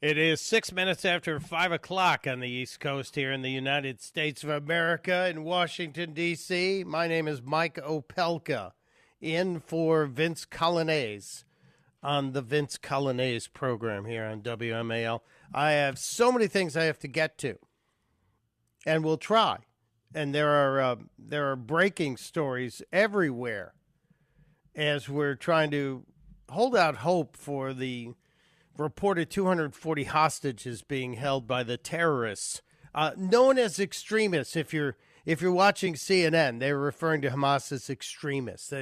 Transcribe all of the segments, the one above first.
It is 6 minutes after 5 o'clock on the East Coast here in the United States of America in Washington, D.C. My name is Mike Opelka, in for Vince Coglianese on the Vince Coglianese program here on WMAL. I have so many things I have to get to, and we'll try. And there are breaking stories everywhere as we're trying to hold out hope for the reported 240 hostages being held by the terrorists, known as extremists. If you're watching CNN, they're referring to Hamas as extremists.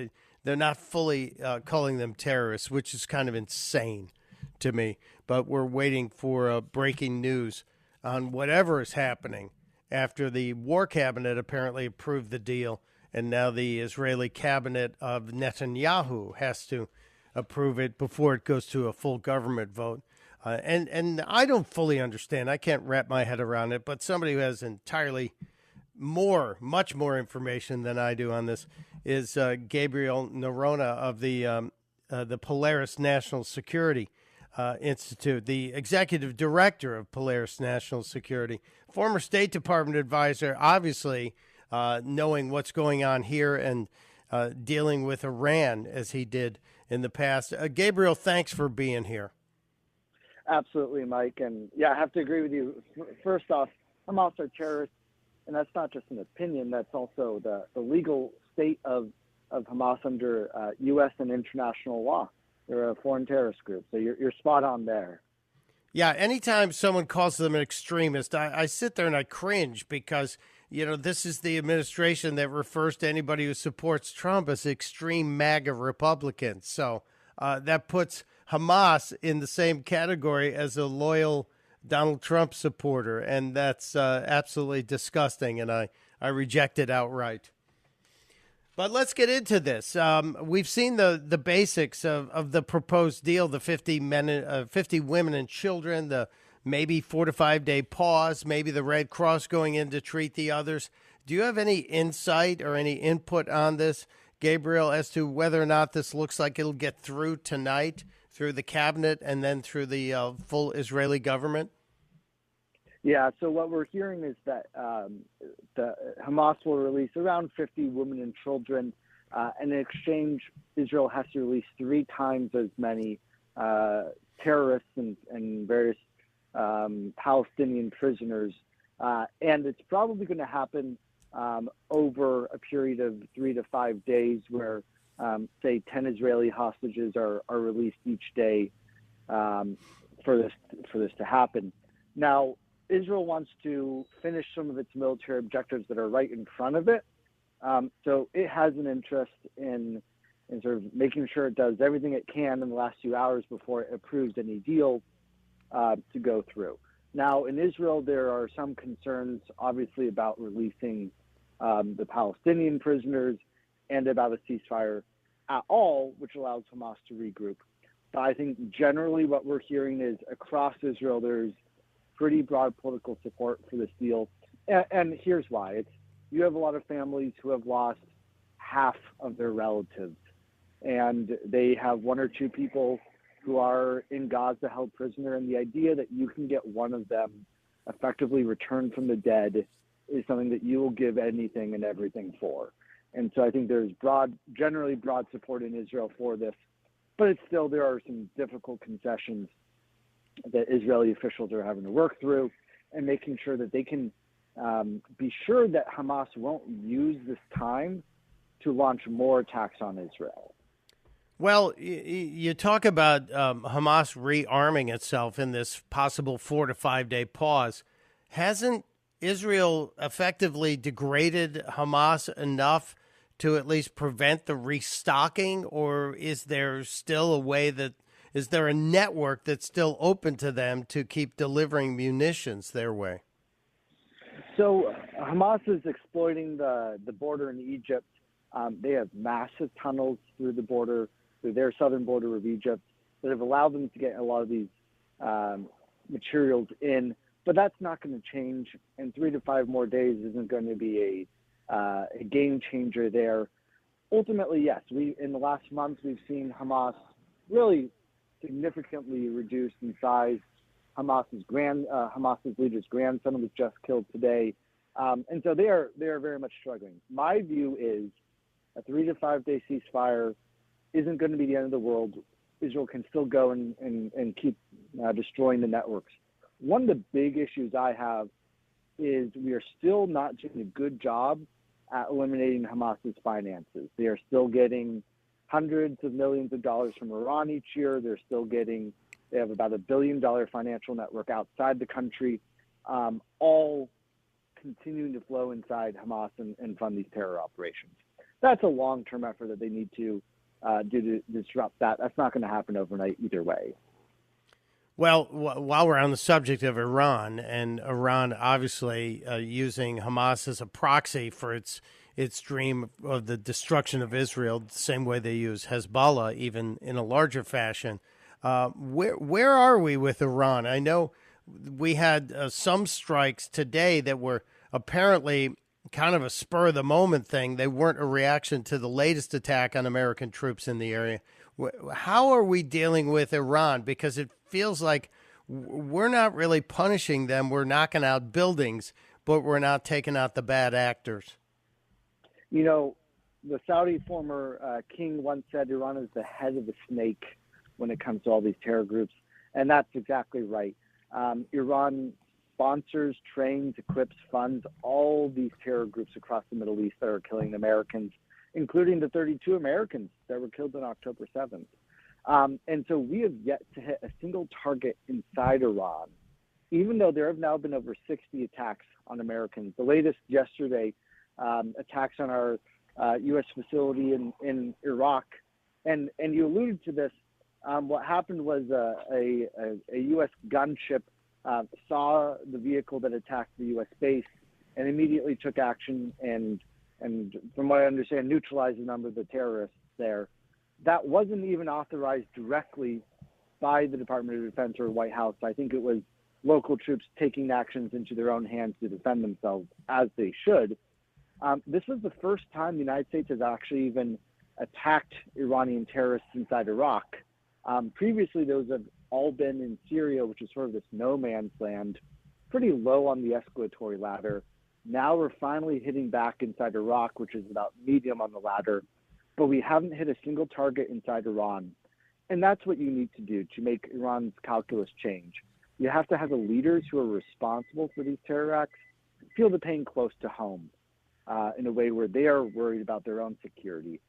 They're not fully calling them terrorists, which is kind of insane to me. But we're waiting for breaking news on whatever is happening after the war cabinet apparently approved the deal, and now the Israeli cabinet of Netanyahu has to approve it before it goes to a full government vote. And I don't fully understand. I can't wrap my head around it, but somebody who has entirely much more information than I do on this is Gabriel Noronha of the Polaris National Security Institute, the executive director of Polaris National Security, former State Department advisor, obviously knowing what's going on here and dealing with Iran as he did in the past. Gabriel, thanks for being here. Absolutely, Mike. And yeah, I have to agree with you. First off, Hamas are terrorists, and that's not just an opinion. That's also the legal state of Hamas under U.S. and international law. They're a foreign terrorist group. So you're spot on there. Yeah, anytime someone calls them an extremist, I sit there and I cringe because, this is the administration that refers to anybody who supports Trump as extreme MAGA Republicans. So that puts Hamas in the same category as a loyal Donald Trump supporter, and that's absolutely disgusting, and I reject it outright. But let's get into this. We've seen the basics of the proposed deal: the 50 women and children, the maybe 4 to 5 day pause, maybe the Red Cross going in to treat the others. Do you have any insight or any input on this, Gabriel, as to whether or not this looks like it'll get through tonight, through the cabinet, and then through the full Israeli government? Yeah, so what we're hearing is that the Hamas will release around 50 women and children, and in exchange, Israel has to release 3 times as many terrorists and various Palestinian prisoners. And it's probably going to happen over a period of 3 to 5 days where, say, 10 Israeli hostages are released each day for this to happen. Now, Israel wants to finish some of its military objectives that are right in front of it. So it has an interest in sort of making sure it does everything it can in the last few hours before it approves any deal to go through. Now, in Israel, there are some concerns, obviously, about releasing the Palestinian prisoners and about a ceasefire at all, which allows Hamas to regroup. But I think generally what we're hearing is across Israel, there's pretty broad political support for this deal. And here's why. You have a lot of families who have lost half of their relatives, and they have 1 or 2 people who are in Gaza held prisoner, and the idea that you can get one of them effectively returned from the dead is something that you will give anything and everything for. And so I think there's generally broad support in Israel for this, but there are some difficult concessions that Israeli officials are having to work through, and making sure that they can be sure that Hamas won't use this time to launch more attacks on Israel. Well, you talk about Hamas rearming itself in this possible 4 to 5 day pause. Hasn't Israel effectively degraded Hamas enough to at least prevent the restocking, or is there still a way is there a network that's still open to them to keep delivering munitions their way? So Hamas is exploiting the border in Egypt. They have massive tunnels through the border, through their southern border of Egypt, that have allowed them to get a lot of these materials in. But that's not going to change. And 3 to 5 more days isn't going to be a game changer there. Ultimately, yes, in the last month, we've seen Hamas really significantly reduced in size Hamas's leader's grandson was just killed today, and so they are very much struggling. My view is a 3 to 5 day ceasefire isn't going to be the end of the world. Israel can still go and keep destroying the networks. One of the big issues I have is we are still not doing a good job at eliminating Hamas's finances. They are still getting hundreds of millions of dollars from Iran each year. They have about $1 billion financial network outside the country, all continuing to flow inside Hamas and fund these terror operations. That's a long-term effort that they need to do to disrupt that. That's not going to happen overnight either way. Well, while we're on the subject of Iran, and Iran obviously using Hamas as a proxy for its dream of the destruction of Israel, the same way they use Hezbollah, even in a larger fashion, where are we with Iran? I know we had some strikes today that were apparently kind of a spur of the moment thing. They weren't a reaction to the latest attack on American troops in the area. How are we dealing with Iran? Because it feels like we're not really punishing them. We're knocking out buildings, but we're not taking out the bad actors. You know, the Saudi former king once said Iran is the head of the snake when it comes to all these terror groups. And that's exactly right. Iran sponsors, trains, equips, funds all these terror groups across the Middle East that are killing Americans, including the 32 Americans that were killed on October 7th. And so we have yet to hit a single target inside Iran, even though there have now been over 60 attacks on Americans. The latest yesterday, attacks on our U.S. facility in Iraq. And you alluded to this. What happened was a U.S. gunship saw the vehicle that attacked the U.S. base and immediately took action and from what I understand, neutralized a number of the terrorists there. That wasn't even authorized directly by the Department of Defense or White House. I think it was local troops taking actions into their own hands to defend themselves, as they should. This was the first time the United States has actually even attacked Iranian terrorists inside Iraq. Previously, those have all been in Syria, which is sort of this no man's land, pretty low on the escalatory ladder. Now we're finally hitting back inside Iraq, which is about medium on the ladder, but we haven't hit a single target inside Iran. And that's what you need to do to make Iran's calculus change. You have to have the leaders who are responsible for these terror acts feel the pain close to home in a way where they are worried about their own security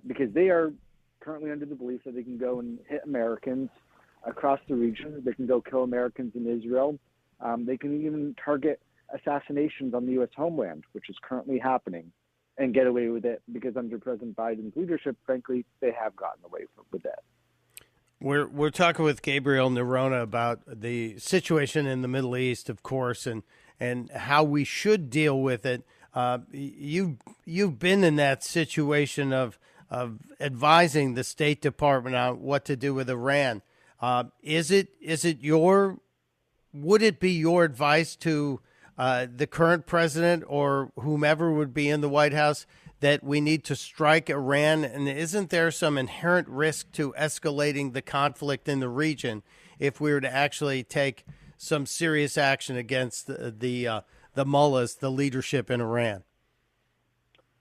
because they are currently under the belief that they can go and hit Americans across the region. They can go kill Americans in Israel. They can even target assassinations on the U.S. homeland, which is currently happening, and get away with it because under President Biden's leadership, frankly, they have gotten away with it. We're talking with Gabriel Noronha about the situation in the Middle East, of course, and how we should deal with it. You've been in that situation of advising the State Department on what to do with Iran. Would it be your advice to the current president or whomever would be in the White House that we need to strike Iran? And isn't there some inherent risk to escalating the conflict in the region if we were to actually take some serious action against the mullahs, the leadership in Iran?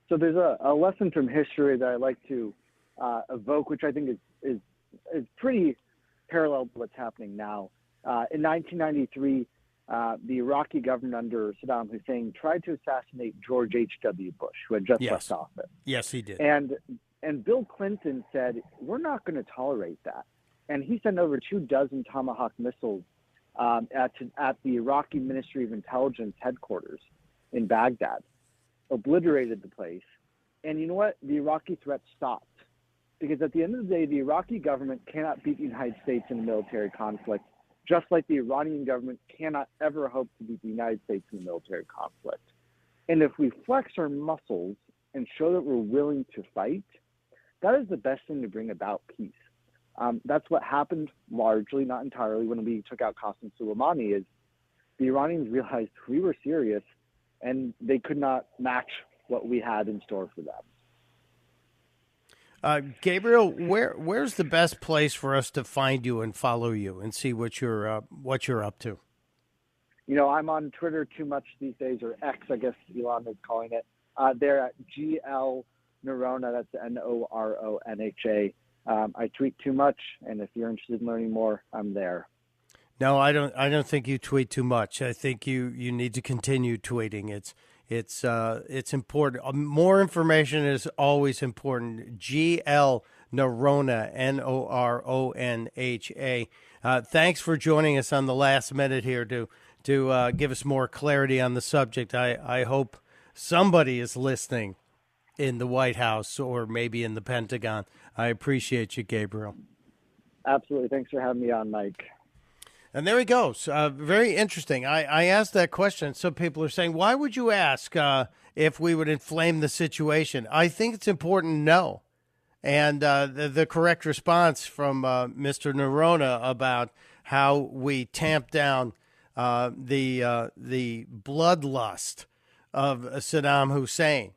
So there's a lesson from history that I like to evoke, which I think is pretty parallel to what's happening now. In 1993, the Iraqi government under Saddam Hussein tried to assassinate George H.W. Bush, who had just left office. Yes, he did. And Bill Clinton said, we're not going to tolerate that. And he sent over 24 Tomahawk missiles at the Iraqi Ministry of Intelligence headquarters in Baghdad, obliterated the place. And you know what? The Iraqi threat stopped. Because at the end of the day, the Iraqi government cannot beat the United States in a military conflict, just like the Iranian government cannot ever hope to beat the United States in a military conflict. And if we flex our muscles and show that we're willing to fight, that is the best thing to bring about peace. That's what happened largely, not entirely, when we took out Qasem Soleimani, is the Iranians realized we were serious and they could not match what we had in store for them. Gabriel, where's the best place for us to find you and follow you and see what you're up to? I'm on Twitter too much these days, or X, I guess Elon is calling it. They're at GL Noronha. That's Noronha. I tweet too much, and if you're interested in learning more, I'm there. No, I don't. I don't think you tweet too much. I think you need to continue tweeting. It's important. More information is always important. GL Noronha, Noronha. Thanks for joining us on the last minute here to give us more clarity on the subject. I hope somebody is listening in the White House or maybe in the Pentagon. I appreciate you, Gabriel. Absolutely. Thanks for having me on, Mike. And there he goes. Very interesting. I asked that question. Some people are saying, why would you ask if we would inflame the situation? I think it's important to know. And the correct response from Mr. Noronha about how we tamp down the bloodlust of Saddam Hussein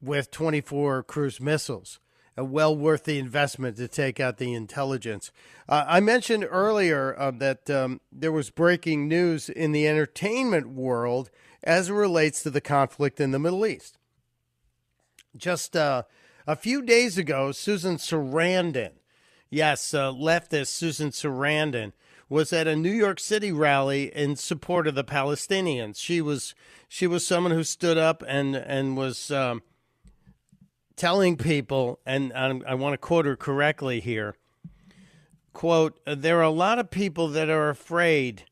with 24 cruise missiles. Well worth the investment to take out the intelligence. I mentioned earlier that there was breaking news in the entertainment world as it relates to the conflict in the Middle East. Just a few days ago, Susan Sarandon, leftist Susan Sarandon, was at a New York City rally in support of the Palestinians. She was someone who stood up and was telling people, and I want to quote her correctly here, quote, there are a lot of people that are afraid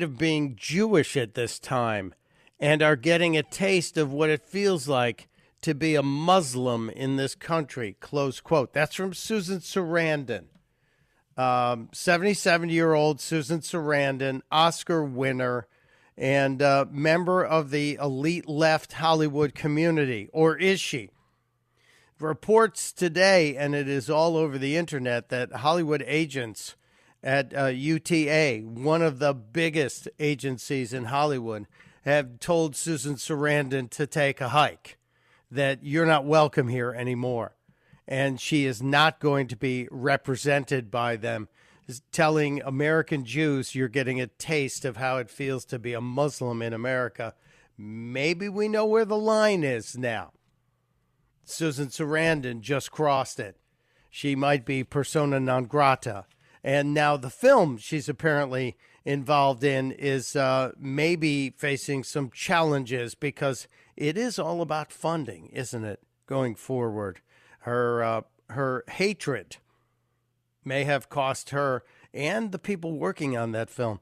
of being Jewish at this time and are getting a taste of what it feels like to be a Muslim in this country, close quote. That's from Susan Sarandon. 77-year-old Susan Sarandon, Oscar winner, and member of the elite left Hollywood community, or is she? Reports today, and it is all over the internet, that Hollywood agents at UTA, one of the biggest agencies in Hollywood, have told Susan Sarandon to take a hike, that you're not welcome here anymore. And she is not going to be represented by them, telling American Jews you're getting a taste of how it feels to be a Muslim in America. Maybe we know where the line is now. Susan Sarandon just crossed it. She might be persona non grata. And now the film she's apparently involved in is maybe facing some challenges because it is all about funding, isn't it, going forward? Her hatred may have cost her and the people working on that film.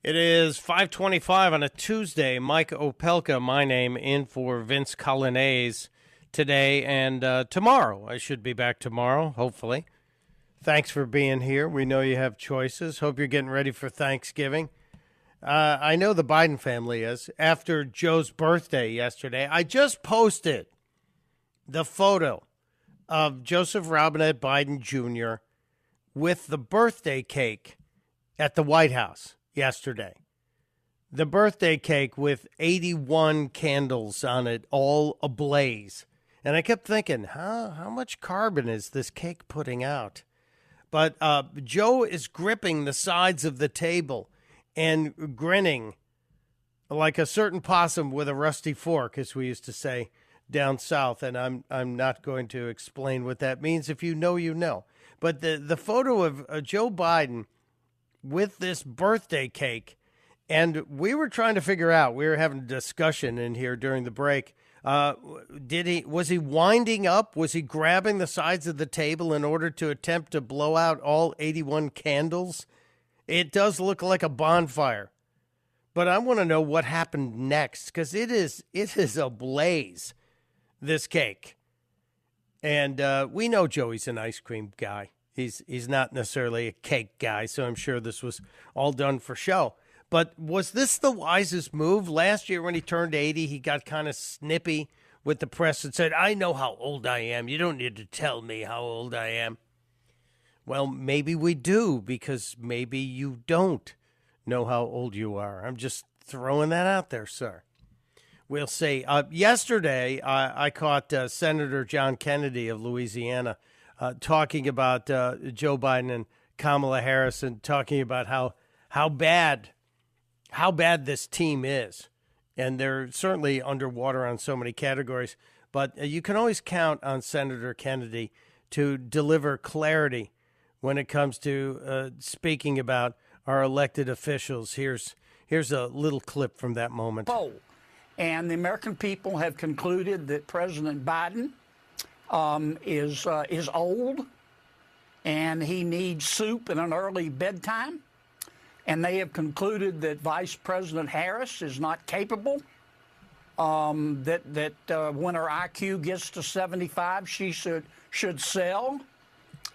It is 5:25 on a Tuesday. Mike Opelka, my name, in for Vince Coglianese today and tomorrow. I should be back tomorrow, hopefully. Thanks for being here. We know you have choices. Hope you're getting ready for Thanksgiving. I know the Biden family is. After Joe's birthday yesterday, I just posted the photo of Joseph Robinette Biden Jr. with the birthday cake at the White House yesterday. The birthday cake with 81 candles on it, all ablaze. And I kept thinking, how much carbon is this cake putting out? But Joe is gripping the sides of the table and grinning like a certain possum with a rusty fork, as we used to say down south. And I'm not going to explain what that means. If you know, you know. But the photo of Joe Biden with this birthday cake, and we were trying to figure out, we were having a discussion in here during the break. Was he winding up? Was he grabbing the sides of the table in order to attempt to blow out all 81 candles? It does look like a bonfire, but I want to know what happened next, because it is ablaze, this cake. And we know Joey's an ice cream guy. He's not necessarily a cake guy, so I'm sure this was all done for show. But was this the wisest move? Last year when he turned 80, he got kind of snippy with the press and said, I know how old I am. You don't need to tell me how old I am. Well, maybe we do, because maybe you don't know how old you are. I'm just throwing that out there, sir. we'll see. Yesterday, I caught Senator John Kennedy of Louisiana talking about Joe Biden and Kamala Harris, and talking about how bad this team is. And they're certainly underwater on so many categories. But you can always count on Senator Kennedy to deliver clarity when it comes to speaking about our elected officials. Here's a little clip from that moment. And the American people have concluded that President Biden is old and he needs soup and an early bedtime. And they have concluded that Vice President Harris is not capable, that when her IQ gets to 75, she should sell.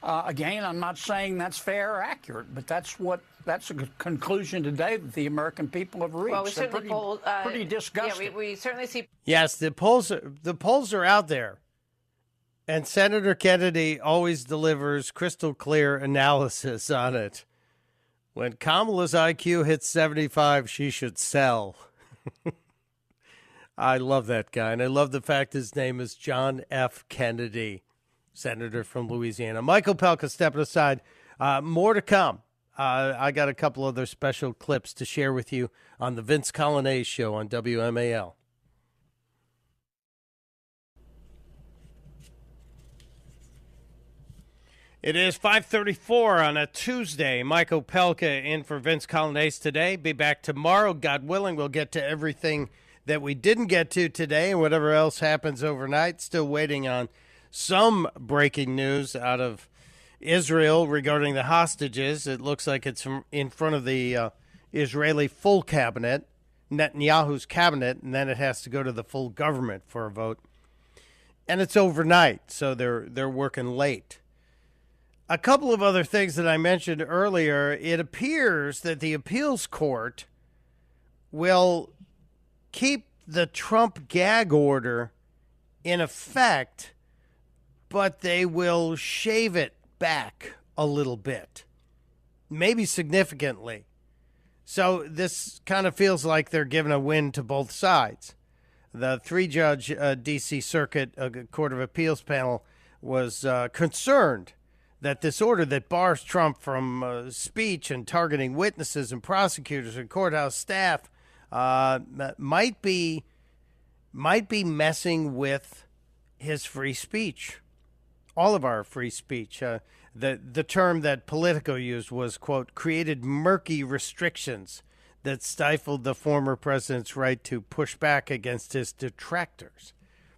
Again, I'm not saying that's fair or accurate, but that's a conclusion today that the American people have reached. Well, we certainly pretty disgusting. Yeah, we certainly see. Yes, the polls are out there, and Senator Kennedy always delivers crystal clear analysis on it. When Kamala's IQ hits 75, she should sell. I love that guy, and I love the fact his name is John F. Kennedy, senator from Louisiana. Michael Pelka stepping aside. More to come. I got a couple other special clips to share with you on the Vince Coglianese Show on WMAL. It is 5:34 on a Tuesday. Michael Pelka in for Vince Coglianese today. Be back tomorrow, God willing. We'll get to everything that we didn't get to today and whatever else happens overnight. Still waiting on some breaking news out of Israel regarding the hostages. It looks like it's in front of the Israeli full cabinet, Netanyahu's cabinet, and then it has to go to the full government for a vote. And it's overnight, so they're working late. A couple of other things that I mentioned earlier. It appears that the appeals court will keep the Trump gag order in effect, but they will shave it back a little bit, maybe significantly. So this kind of feels like they're giving a win to both sides. The three-judge D.C. Circuit Court of Appeals panel was concerned that this order that bars Trump from speech and targeting witnesses and prosecutors and courthouse staff might be messing with his free speech, all of our free speech. The term that Politico used was, quote, created murky restrictions that stifled the former president's right to push back against his detractors,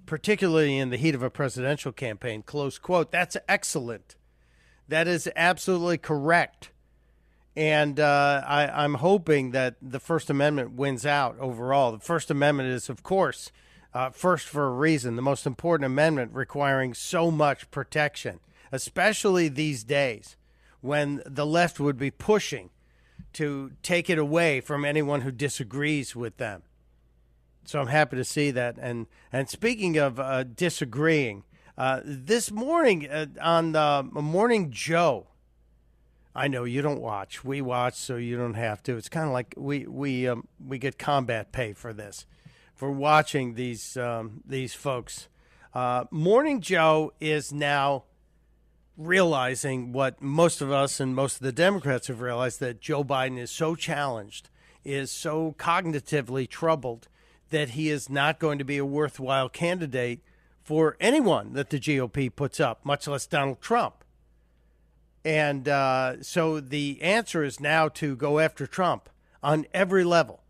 particularly in the heat of a presidential campaign, close quote. That's excellent. That is absolutely correct. And I'm hoping that the First Amendment wins out overall. The First Amendment is, of course, first for a reason, the most important amendment requiring so much protection, especially these days when the left would be pushing to take it away from anyone who disagrees with them. So I'm happy to see that. And speaking of disagreeing, this morning on the Morning Joe, I know you don't watch. We watch, so you don't have to. It's kind of like we get combat pay for this, for watching these folks. Morning Joe is now realizing what most of us and most of the Democrats have realized, that Joe Biden is so challenged, is so cognitively troubled, that he is not going to be a worthwhile candidate for anyone that the GOP puts up, much less Donald Trump. And so the answer is now to go after Trump on every level.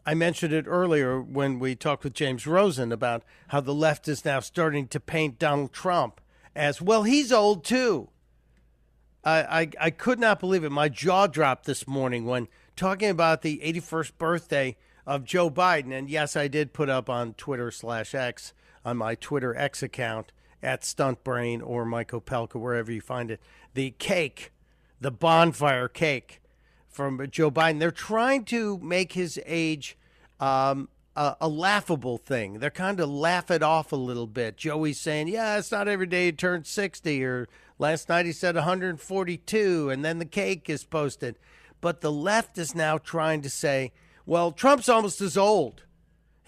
I mentioned it earlier when we talked with James Rosen about how the left is now starting to paint Donald Trump as, well, he's old too. I could not believe it. My jaw dropped this morning when talking about the 81st birthday of Joe Biden. And yes, I did put up on Twitter/X, on my Twitter X account, at Stuntbrain or Mike Opelka, wherever you find it, the cake, the bonfire cake from Joe Biden. They're trying to make his age a laughable thing. They're kind of laugh it off a little bit. Joey's saying, yeah, it's not every day he turns 60, or last night he said 142, and then the cake is posted. But the left is now trying to say, well, Trump's almost as old.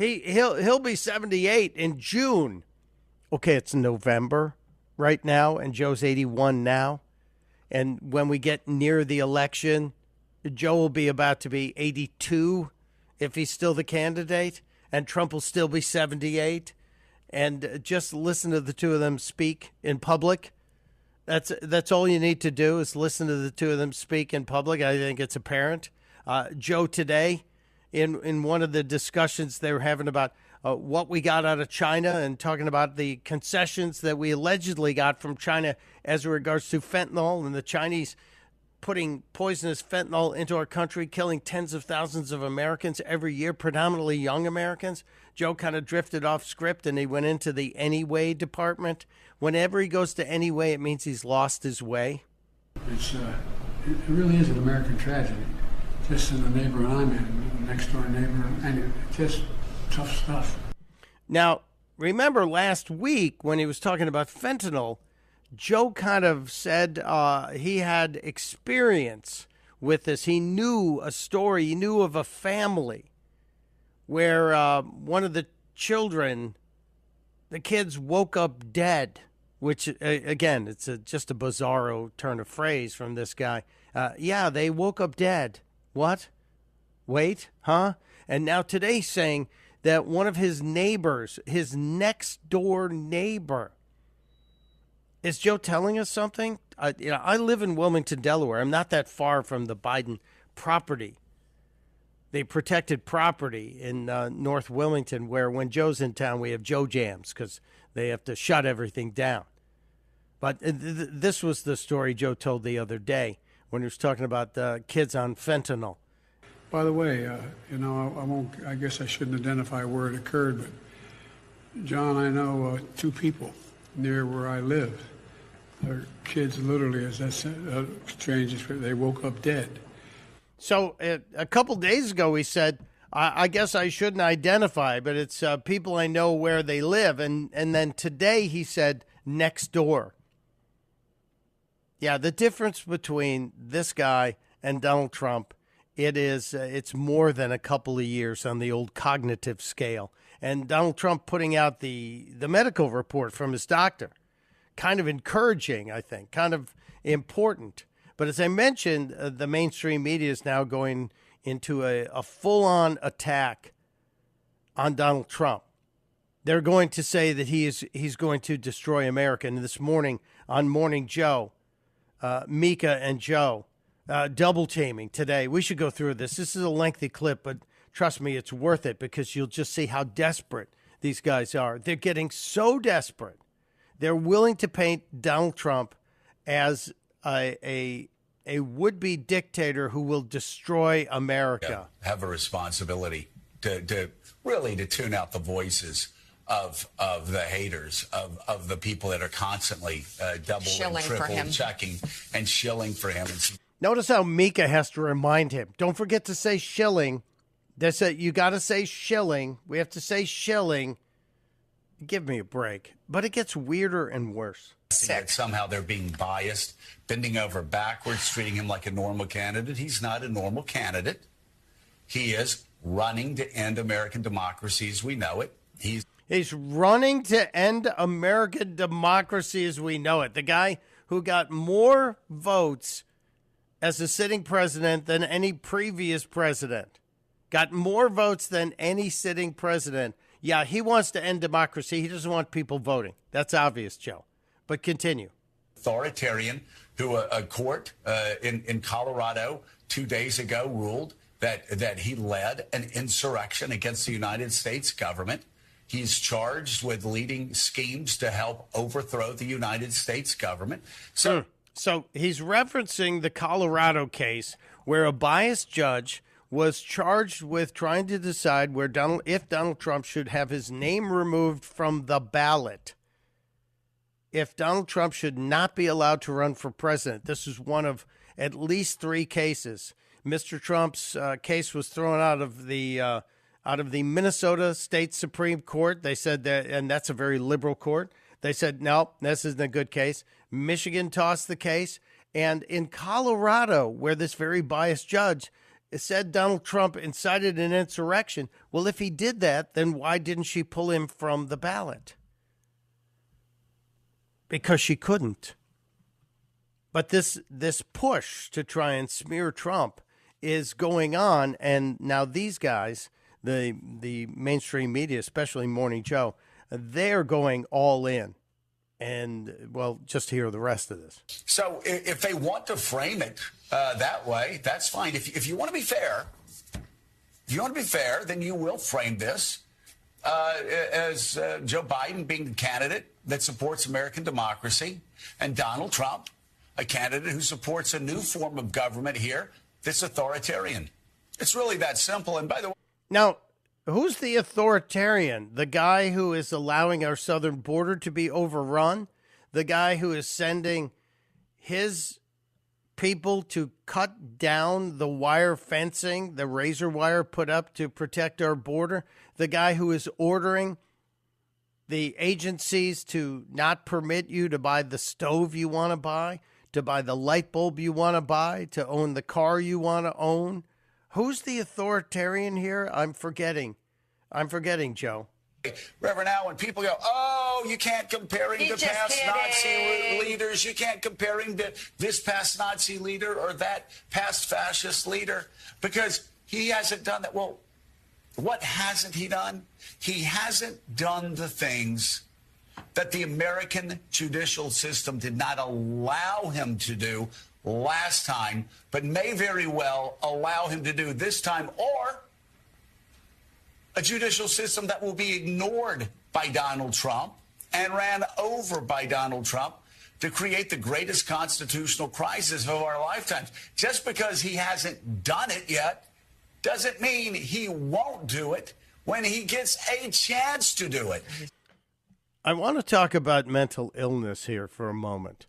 He'll be 78 in June. Okay, it's November right now, and Joe's 81 now. And when we get near the election, Joe will be about to be 82 if he's still the candidate, and Trump will still be 78. And just listen to the two of them speak in public. That's all you need to do is listen to the two of them speak in public. I think it's apparent. Joe today, in one of the discussions they were having about what we got out of China and talking about the concessions that we allegedly got from China as regards to fentanyl and the Chinese putting poisonous fentanyl into our country, killing tens of thousands of Americans every year, predominantly young Americans. Joe kind of drifted off script and he went into the anyway department. Whenever he goes to anyway, it means he's lost his way. It really is an American tragedy. Just in the neighborhood I'm in, next door neighbor, and it's just tough stuff. Now, remember last week when he was talking about fentanyl, Joe kind of said he had experience with this. He knew a story. He knew of a family where one of the children, the kids woke up dead, which, again, it's just a bizarro turn of phrase from this guy. Yeah, they woke up dead. What? Wait, huh? And now today he's saying that one of his neighbors, his next door neighbor, is Joe telling us something? I live in Wilmington, Delaware. I'm not that far from the Biden property, the protected property in North Wilmington, where when Joe's in town, we have Joe Jams because they have to shut everything down. But this was the story Joe told the other day when he was talking about the kids on fentanyl. By the way, I guess I shouldn't identify where it occurred, but John, I know two people near where I live. Their kids literally, as that's strange, they woke up dead. So a couple days ago, he said, I guess I shouldn't identify, but it's people I know where they live. And then today he said, next door. Yeah, the difference between this guy and Donald Trump, it's more than a couple of years on the old cognitive scale. And Donald Trump putting out the medical report from his doctor, kind of encouraging, I think, kind of important. But as I mentioned, the mainstream media is now going into a full-on attack on Donald Trump. They're going to say that he's going to destroy America. And this morning on Morning Joe, Mika and Joe double teaming today. We should go through this. This is a lengthy clip, but trust me, it's worth it because you'll just see how desperate these guys are. They're getting so desperate. They're willing to paint Donald Trump as a would-be dictator who will destroy America. Yeah, have a responsibility to really tune out the voices of the haters, of the people that are constantly double and triple checking and shilling for him. Notice how Mika has to remind him. Don't forget to say shilling. They said you got to say shilling. We have to say shilling. Give me a break. But it gets weirder and worse. That somehow they're being biased, bending over backwards, treating him like a normal candidate. He's not a normal candidate. He is running to end American democracy as we know it. He's running to end American democracy as we know it. The guy who got more votes as a sitting president than any previous president. Got more votes than any sitting president. Yeah, he wants to end democracy. He doesn't want people voting. That's obvious, Joe. But continue. Authoritarian who a court in Colorado 2 days ago ruled that he led an insurrection against the United States government. He's charged with leading schemes to help overthrow the United States government. So he's referencing the Colorado case where a biased judge was charged with trying to decide if Donald Trump should have his name removed from the ballot. If Donald Trump should not be allowed to run for president. This is one of at least three cases. Mr. Trump's case was thrown out of the Minnesota State Supreme Court. They said that, and that's a very liberal court. They said, no, this isn't a good case. Michigan tossed the case. And in Colorado, where this very biased judge It said Donald Trump incited an insurrection. Well, if he did that, then why didn't she pull him from the ballot? Because she couldn't. But this push to try and smear Trump is going on, and now these guys, the mainstream media, especially Morning Joe, they're going all in. And, well, just hear the rest of this. So if they want to frame it that way, that's fine. If you want to be fair, then you will frame this as Joe Biden being the candidate that supports American democracy, and Donald Trump, a candidate who supports a new form of government here that's authoritarian. It's really that simple. And by the way, now, who's the authoritarian? The guy who is allowing our southern border to be overrun? The guy who is sending his people to cut down the wire fencing, the razor wire put up to protect our border? The guy who is ordering the agencies to not permit you to buy the stove you want to buy the light bulb you want to buy, to own the car you want to own? Who's the authoritarian here? I'm forgetting, Joe. Reverend Al, when people go, oh, you can't compare him to past Nazi leaders. You can't compare him to this past Nazi leader or that past fascist leader because he hasn't done that. Well, what hasn't he done? He hasn't done the things that the American judicial system did not allow him to do last time, but may very well allow him to do this time, or a judicial system that will be ignored by Donald Trump and ran over by Donald Trump to create the greatest constitutional crisis of our lifetimes. Just because he hasn't done it yet doesn't mean he won't do it when he gets a chance to do it. I want to talk about mental illness here for a moment.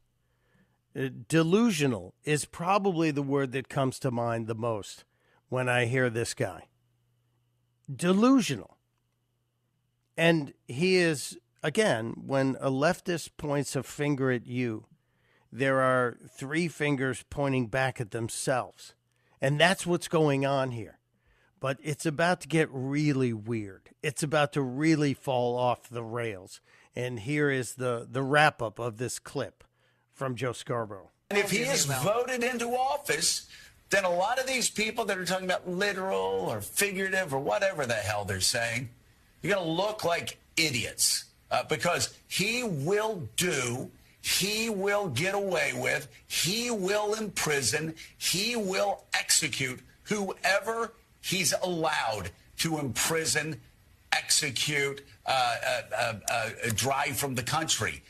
Delusional is probably the word that comes to mind the most when I hear this guy. Delusional. And he is, again, when a leftist points a finger at you, there are three fingers pointing back at themselves. And that's what's going on here. But it's about to get really weird. It's about to really fall off the rails. And here is the wrap-up of this clip from Joe Scarborough. And if he is voted into office, then a lot of these people that are talking about literal or figurative or whatever the hell they're saying, you're going to look like idiots because he will get away with, he will imprison, he will execute whoever he's allowed to imprison, execute, drive from the country.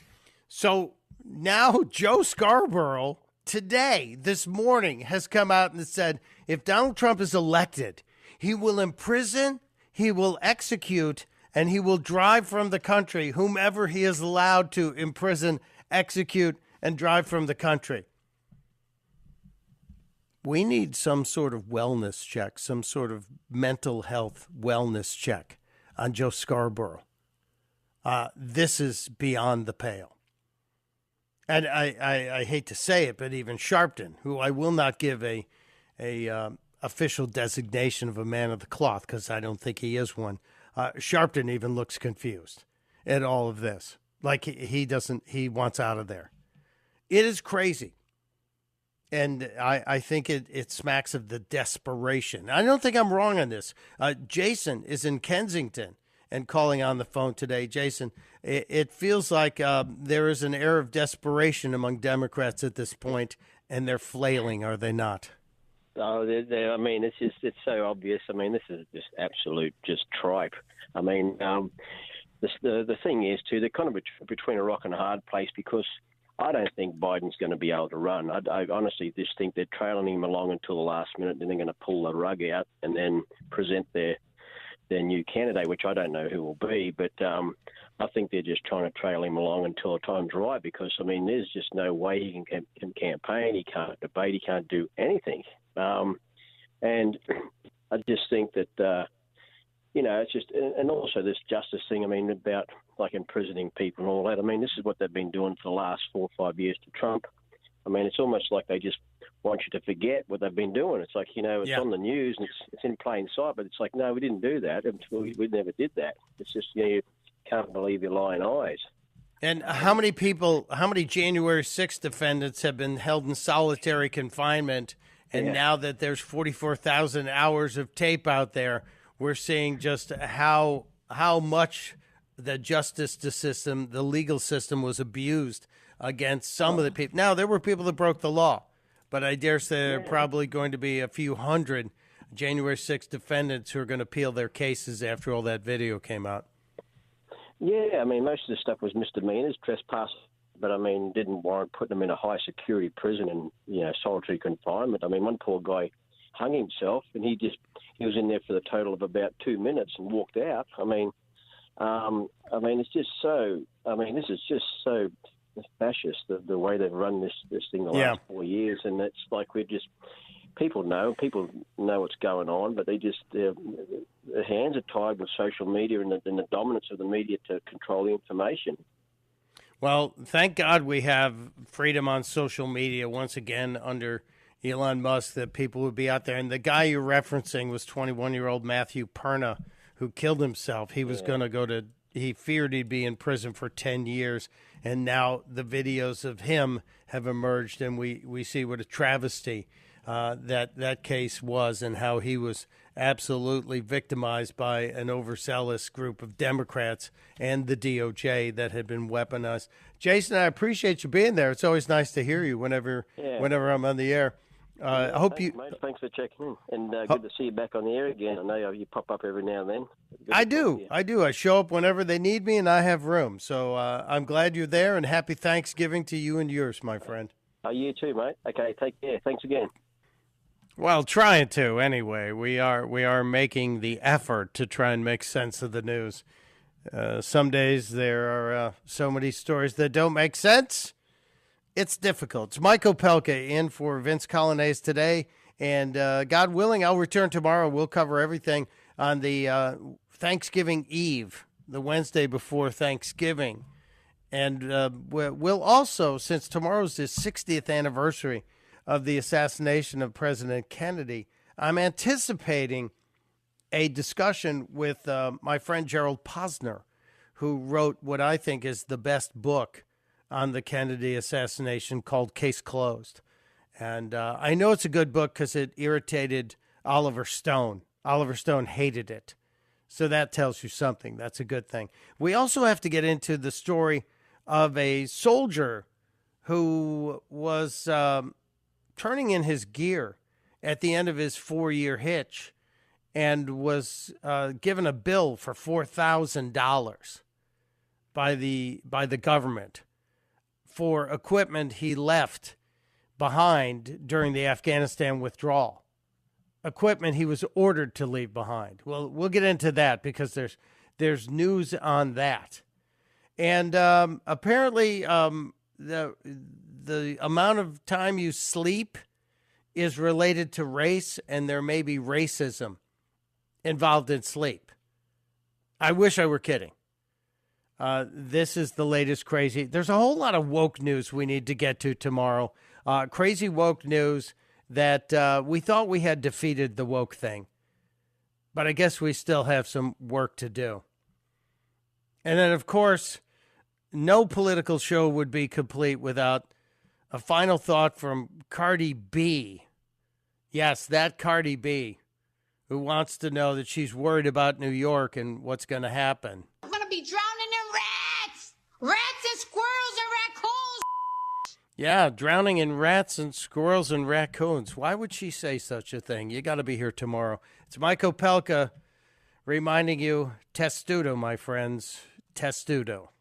So now Joe Scarborough today, this morning, has come out and said if Donald Trump is elected, he will imprison, he will execute, and he will drive from the country whomever he is allowed to imprison, execute, and drive from the country. We need some sort of wellness check, some sort of mental health wellness check on Joe Scarborough. This is beyond the pale. And I hate to say it, but even Sharpton, who I will not give a official designation of a man of the cloth because I don't think he is one, Sharpton even looks confused at all of this. Like he wants out of there. It is crazy. And I think it smacks of the desperation. I don't think I'm wrong on this. Jason is in Kensington and calling on the phone today. Jason, it feels like there is an air of desperation among Democrats at this point, and they're flailing, are they not? Oh, I mean, it's so obvious. I mean, this is just absolute tripe. I mean, the thing is, too, they're kind of between a rock and a hard place because I don't think Biden's going to be able to run. I honestly just think they're trailing him along until the last minute, then they're going to pull the rug out and then present their new candidate, which I don't know who will be, but I think they're just trying to trail him along until time's right because, I mean, there's just no way he can campaign, he can't debate, he can't do anything. And I just think that, it's just, and also this justice thing, I mean, about like imprisoning people and all that. I mean, this is what they've been doing for the last 4 or 5 years to Trump. I mean, it's almost like they just want you to forget what they've been doing. It's like, it's on the news and it's in plain sight, but it's like, no, we didn't do that. We never did that. It's just, you can't believe your lying eyes. And how many January 6th defendants have been held in solitary confinement? And now that there's 44,000 hours of tape out there, we're seeing just how much the justice system, the legal system, was abused against some of the people. Now, there were people that broke the law, but I dare say there are probably going to be a few hundred January 6th defendants who are going to appeal their cases after all that video came out. Yeah, I mean, most of the stuff was misdemeanors, trespass, but, I mean, didn't warrant putting them in a high-security prison and, solitary confinement. I mean, one poor guy hung himself, and he was in there for the total of about 2 minutes and walked out. I mean, it's just so. I mean, this is just so fascist the way they've run this thing the last 4 years, and it's like people know what's going on, but their hands are tied with social media and the dominance of the media to control the information. Well, thank God we have freedom on social media once again under Elon Musk, that people would be out there. And the guy you're referencing was 21-year-old Matthew Perna, who killed himself. He was going to he feared he'd be in prison for 10 years. And now the videos of him have emerged, and we see what a travesty that case was, and how he was absolutely victimized by an overzealous group of Democrats and the DOJ that had been weaponized. Jason, I appreciate you being there. It's always nice to hear you whenever I'm on the air. I hope mate, thanks for checking in, and good to see you back on the air again. I know you pop up every now and then. I do. I show up whenever they need me, and I have room. So I'm glad you're there, and happy Thanksgiving to you and yours, my friend. You too, mate. Okay, take care. Thanks again. Well, trying to anyway. We are making the effort to try and make sense of the news. Some days there are so many stories that don't make sense. It's difficult. It's Mike Opelka in for Vince Coglianese today, and God willing, I'll return tomorrow. We'll cover everything on the Thanksgiving Eve, the Wednesday before Thanksgiving, and we'll also, since tomorrow's the 60th anniversary of the assassination of President Kennedy, I'm anticipating a discussion with my friend Gerald Posner, who wrote what I think is the best book on the Kennedy assassination, called Case Closed. And I know it's a good book because it irritated Oliver Stone. Oliver Stone hated it. So that tells you something. That's a good thing. We also have to get into the story of a soldier who was turning in his gear at the end of his 4-year hitch and was given a bill for $4,000 by the government for equipment he left behind during the Afghanistan withdrawal. Equipment he was ordered to leave behind. Well, we'll get into that because there's news on that. And apparently the amount of time you sleep is related to race, and there may be racism involved in sleep. I wish I were kidding. This is the latest crazy. There's a whole lot of woke news we need to get to tomorrow. Crazy woke news that we thought we had defeated the woke thing, but I guess we still have some work to do. And then, of course, no political show would be complete without a final thought from Cardi B. Yes, that Cardi B, who wants to know that she's worried about New York and what's going to happen. I'm going to be drowning in rats! Rats and squirrels and raccoons! Yeah, drowning in rats and squirrels and raccoons. Why would she say such a thing? You got to be here tomorrow. It's Mike Opelka reminding you, testudo, my friends, testudo.